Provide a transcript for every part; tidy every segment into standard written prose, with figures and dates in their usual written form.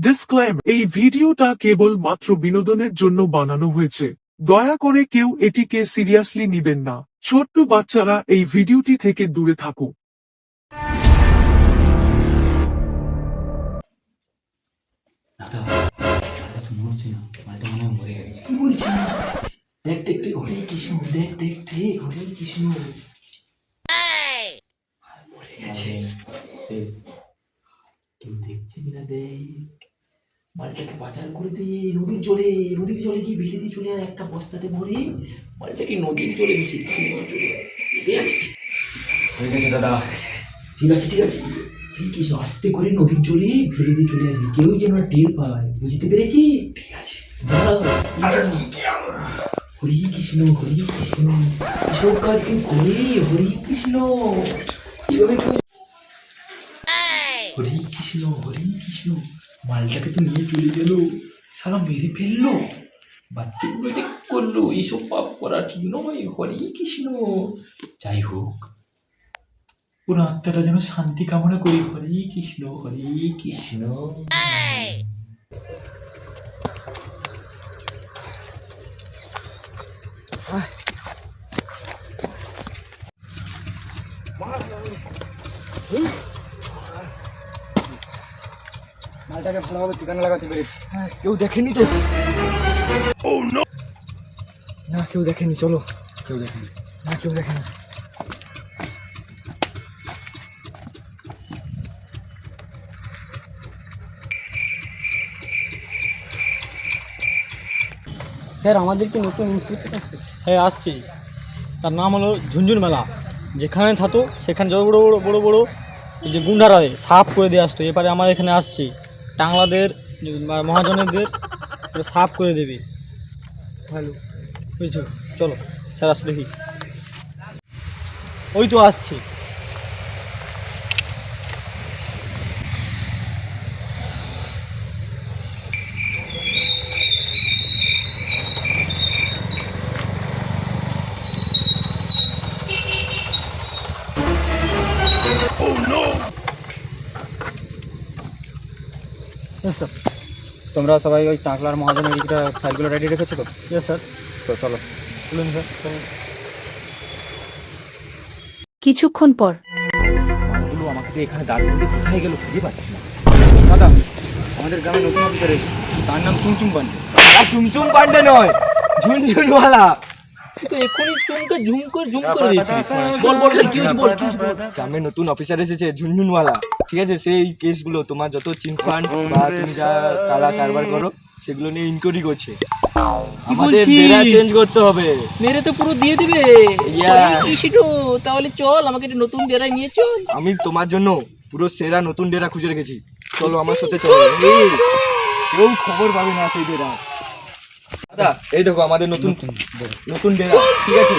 ডিসক্লেম, এই ভিডিওটা কেবল মাত্র বিনোদনের জন্য বানানো হয়েছে। দয়া করে কেউ এটিকে সিরিয়াসলি নিবেন না। ছোট্ট বাচ্চারা এই ভিডিওটি থেকে দূরে থাকুক। দাদা, মালটা তো মরছে না, মালটা মনে হয় মরে গেছে। কি বলছিস? দেখ দেখ দেখ, হরে কৃষ্ণ, দেখ দেখ দেখ, হরে কৃষ্ণ। মাল মরে গেছে। শেষ। কেউ দেখছে কিনা দেখ। মালটাকে বাজার করে দে নদীর জলে গিয়ে ভেসে দিয়ে চলে আয়, একটা বস্তাতে ভরে মালটাকে নদীর জলে ভেসে দিয়ে চলে আয়। হয়ে গেছে দাদা। ঠিক আছে ঠিক আছে, এই কিছু আস্তে করে নদীর জলে ফেলে দিয়ে চলে আসবি, কেউ যেন আর টের পায়, বুঝতে পেরেছিস? ঠিক আছে যা। হরে কৃষ্ণ হরে কৃষ্ণ, এসব কাজ কেউ করে? হরে কৃষ্ণ। হরে কৃষ্ণ হরে কৃষ্ণ। মালটাকে তো নিয়ে চলে গেল, সারা মেরে ফেললো, বাচ্চাগুলো ঠিক করলো। এইসব পাপ করা ঠিক নয়। হরে কৃষ্ণ। যাই হোক, পুরো আত্মাটা যেন শান্তি কামনা করি। হরে কৃষ্ণ হরে কৃষ্ণ। মালটাকে ভালোভাবে ঠিকানা লাগাতে পেরেছি। কেউ দেখেনি তো? না কেউ দেখেনি, চলো। কেউ দেখেনি? না কেউ দেখেনি। স্যার, আমাদের কি নতুন ইনস্টিটিউট আসতেছে? হ্যাঁ আসছি, তার নাম হলো ঝুনঝুন মেলা। যেখানে থাকতো সেখানে যত বড়ো বড়ো বড়ো বড়ো এই যে গুন্ডারা সাফ করে দিয়ে আসতো, এবারে আমাদের এখানে আসছি টাংলাদের মহাজনেদের সাফ করে দেবে। ভালো বুঝছো, চলো স্যার আসছে দেখি। ওই তো আসছি। স্যার, তোমরা সবাই ওই টাকলার মহাজনের দিকটা ফাইলগুলো রেডি রেখেছো তো? Yes sir. তো চলো। বলুন স্যার, চলুন। কিছুক্ষণ পর মালগুলো আমাকে তো এখানে দাঁড় করে কোথায় গেল খুঁজে পাচ্ছি না। দাদা, আমাদের গ্রামে নতুন অফিসার এসেছে, তার নাম চুমচুম পান্ডে। চুমচুম পান্ডে নয়, ঝুনঝুনওয়ালা। তো এখনই চুমকে ঝুম করে দিয়েছিস। বল বল কি হয়েছে, বল কি হয়েছে? গ্রামে নতুন অফিসার এসেছে, ঝুনঝুনওয়ালা। ঠিক আছে, সেই কেসগুলো তোমার যত চিনফান্ড বা তুমি যা কালা কারবার করো সেগুলো নিয়ে ইনকোয়ারি করছে। আমাদের ডেরা চেঞ্জ করতে হবে। মেরে তো পুরো দিয়ে দিবে। তাহলে চল, আমাকে একটা নতুন ডেরায় নিয়ে চল। আমি তোমার জন্য পুরো সেরা নতুন ডেরা খুঁজে রেখেছি, চলো আমার সাথে চলো। কেউ খবর পাবে না সেই ডেরা। দাদা, এই দেখো আমাদের নতুন ডেরা। ঠিক আছে,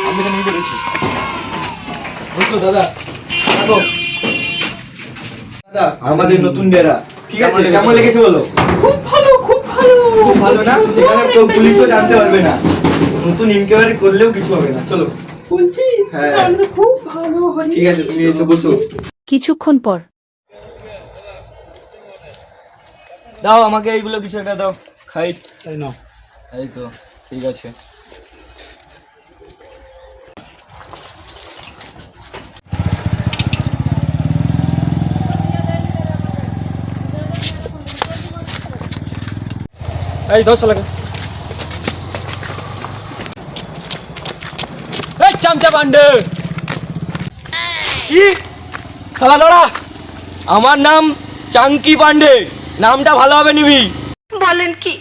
আমি এখানে নিয়ে করেছি, বুঝছো দাদা? দেখো দাদা, আমাদের নতুন ডেরা। ঠিক আছে, কেমন লেগেছে বলো? খুব ভালো খুব ভালো। খুব ভালো না? এখানে কেউ পুলিশও জানতে পারবে না, নতুন ইনকোয়ারি করলেও কিছু হবে না। চলো। বলছিস? হ্যাঁ। তাহলে খুব ভালো। ঠিক আছে, তুমি এসে বসো। কিছুক্ষণ পর দাও আমাকে এইগুলো কিছু একটা দাও, খাই। তাই না? এই তো ঠিক আছে। এই 10 লাগে। এই চামচা পান্ডে কি শালা লড়া? আমার নাম চাঙ্কি পান্ডে, নামটা ভালোভাবে নিবি। বলেন কি?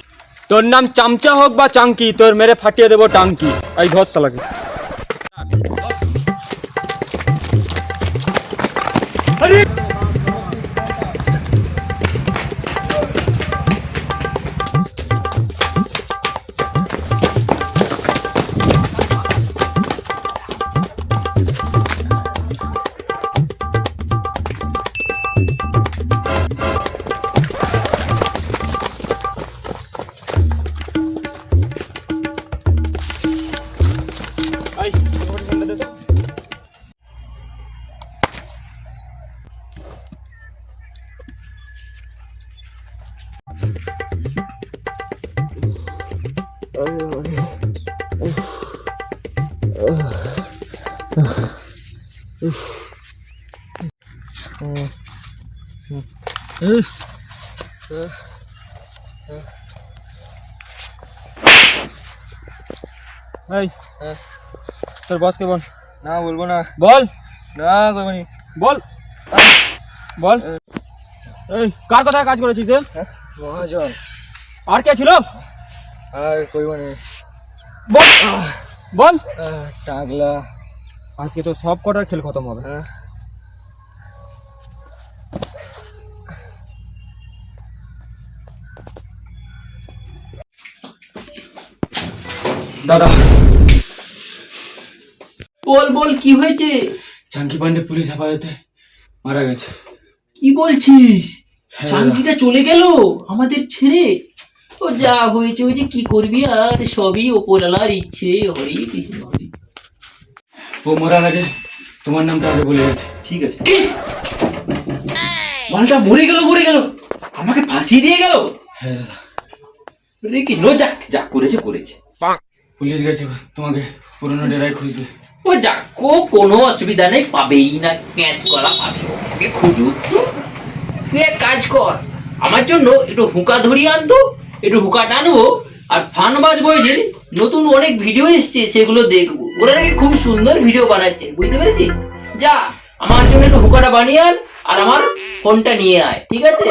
তোর নাম চামচা হোক বা চাঙ্কি, তোর মেরে ফাটিয়ে দেবো টাঙ্কি। এই 10 লাগে। এই এই তোর বসকে বল। না বলবো না, বল না করবনি, বল বল। এই কার কথায় কাজ করেছিস এ? মহাজন আর কে ছিল? আর করবো না। বল বল। টাকলা। আজকে তো সব কটার খেল খতম হবে। দাদা, বল বল, কি হয়েছে? চাঙ্কি পান্ডে পুলিশ হেফাজতে মারা গেছে। কি বলছিস? হ্যাঁ, চাঙ্কিটা চলে গেল আমাদের ছেড়ে? ও যা হয়েছে হয়েছে, কি করবি আর, সবই ওপরওয়ালার ইচ্ছে। হরি কৃষ্ণ হরি। ও মরার আগে তোমার নামটা আগে বলে গেছে। ঠিক আছে। মালটা মরে গেল, মরে গেল, আমাকে ফাঁসিয়ে দিয়ে গেল। হ্যাঁ দাদা, হরে কৃষ্ণ। যাক যা করেছে করেছে। পুলিশ গেছে তোমাকে পুরনো ডেরায় খুঁজতে। ও যাক, কোনো অসুবিধা নেই, পাবেই না, ক্যাচ করা পাবে। ওকে খুঁজুক। তুই এক কাজ কর, আমার জন্য একটু হুঁকা ধরিয়ে আনতো, একটু হুঁকা টানবো, আর ফানবাজ বয়েজের নতুন অনেক ভিডিও এসছে, সেগুলো দেখবো। ওরা নাকি খুব সুন্দর ভিডিও বানাচ্ছে, বুঝতে পেরেছিস? যা আমার জন্য একটু হুঁকাটা বানিয়ে আন, আর আমার ফোনটা নিয়ে আয়, ঠিক আছে?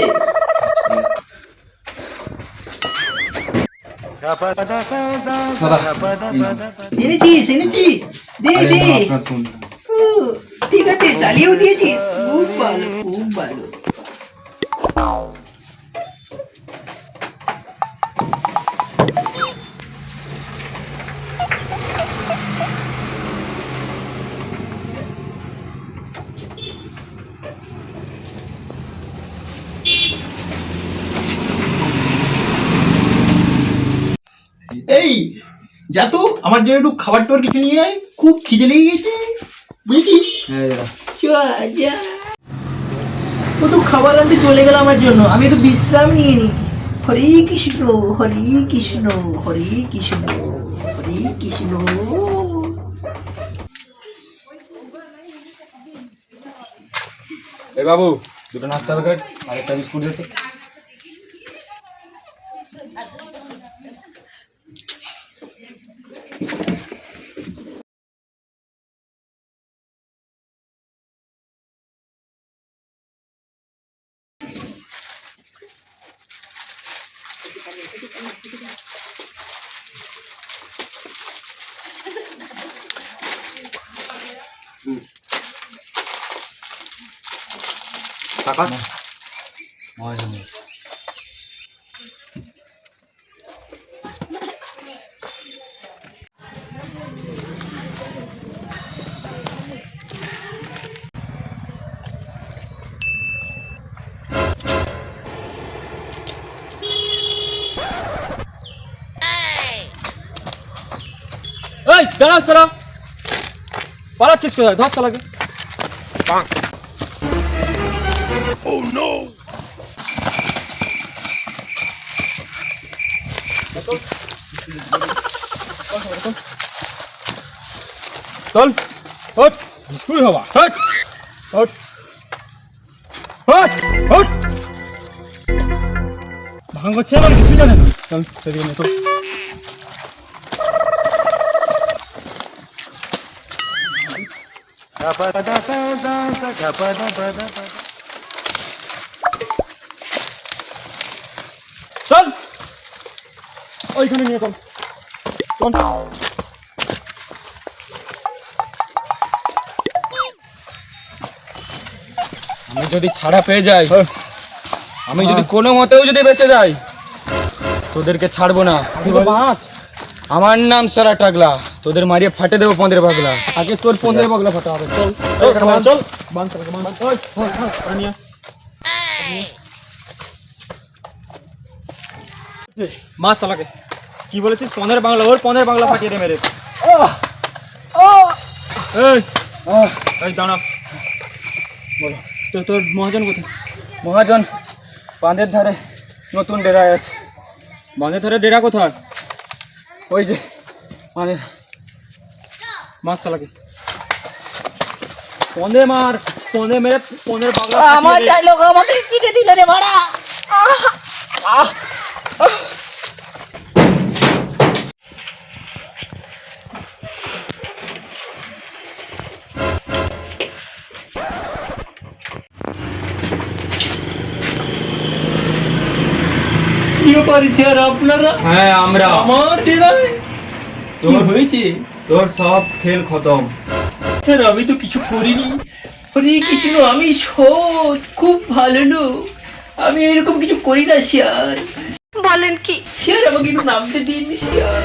এনেছিস এনেছিস, দে দে। ও, ঠিক আছে, চালিয়েও দিয়েছিস, খুব ভালো খুব ভালো। এই যা তো, আমার জন্য একটু খাবার টাবার কিছু নিয়ে আয়, খুব খিদে লেগে গেছে, বুঝেছিস? হ্যাঁ দাদা, যা। ও তো খাবার আনতে চলে গেল আমার জন্য, আমি একটু বিশ্রাম নিয়ে নি। হরে কৃষ্ণ হরে কৃষ্ণ হরে কৃষ্ণ হরে কৃষ্ণ। এই বাবু, দুটো নাস্তা প্যাকেট আর একটা বিস্কুট দিতে। টাকা মহাজন। এই দাঁড়া সালা, পালাচ্ছিস কোথায়? ধর সালাকে। চল হট, স্কুল হবা হট হট হট হট। ভাঙ করছে না, কিছু জানে না। চল সেদিকে নে, চল। চল ওইখানে নিয়ে চল চল। আমি যদি ছাড়া পেয়ে যাই, আমি যদি কোনো মতেও যদি বেঁচে যাই, তোদেরকে ছাড়বো না। মাছ, আমার নাম সারা টাকলা, তোদের মারিয়ে ফাটে দেবো 15 পাগলা। আগে তোর 15 পাগলা ফাটা হবে। চল চল চল, বান সালাকে বান। ওই ওই নিয়ে মাছ সালাকে। কি বলেছিস? 15 বাংলা, ওর 15 বাংলা ফাটিয়ে দে মেরে। এই এই দাঁড়া, বলো তোর মহাজন কোথায়? মহাজন বাঁধের ধারে নতুন ডেরায় আছে। বাঁধের ধারে ডেরা কোথায়? ওই যে মানে মার শালাকে পন্দে মার পন্দে মেরে পনের বাংলা আমার ডায়লগ আমাকে চিঠি দিলে রে ভাড়া। আপনারা হ্যাঁ আমরা আমার ডেরায় কি হয়েছে? তোর সব খেল খতম। স্যার আমি তো কিছু করিনি। হরে কৃষ্ণ, আমি সৎ, খুব ভালো লোক, আমি এরকম কিছু করি না স্যার। বলেন কি? স্যার আমাকে একটু নামতে দিন স্যার।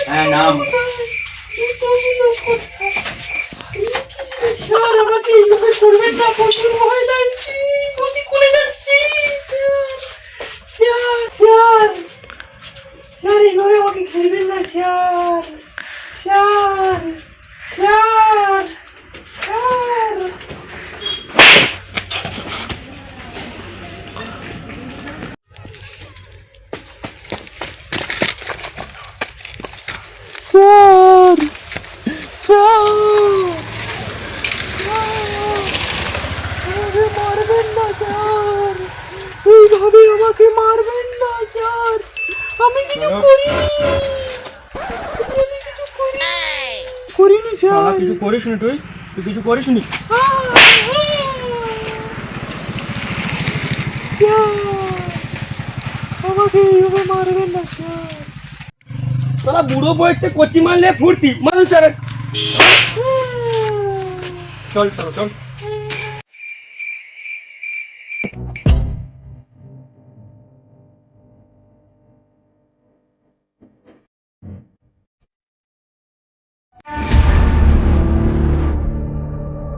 হ্যাঁ নাম। স্যার আমাকে এইভাবে করবেন না, প্রচুর ভয় লাগছে, গতি করে যাচ্ছি স্যার। স্যার স্যার এইভাবে আমাকে খেলবেন না sir. Sir sir sir sir sir আমাকে মারবেন না স্যার, এইভাবে আমাকে মারবেন না স্যার, আমি কিছু করিনি, আমি কিছু করিনি স্যার। কিছু করিস নি তুই তুই কিছু করিস নি আমাকে এইভাবে মারবেন না স্যার। তোরা বুড়ো বয়সে কচি মারলে ফুর্তি মানুষ আর চল চল চল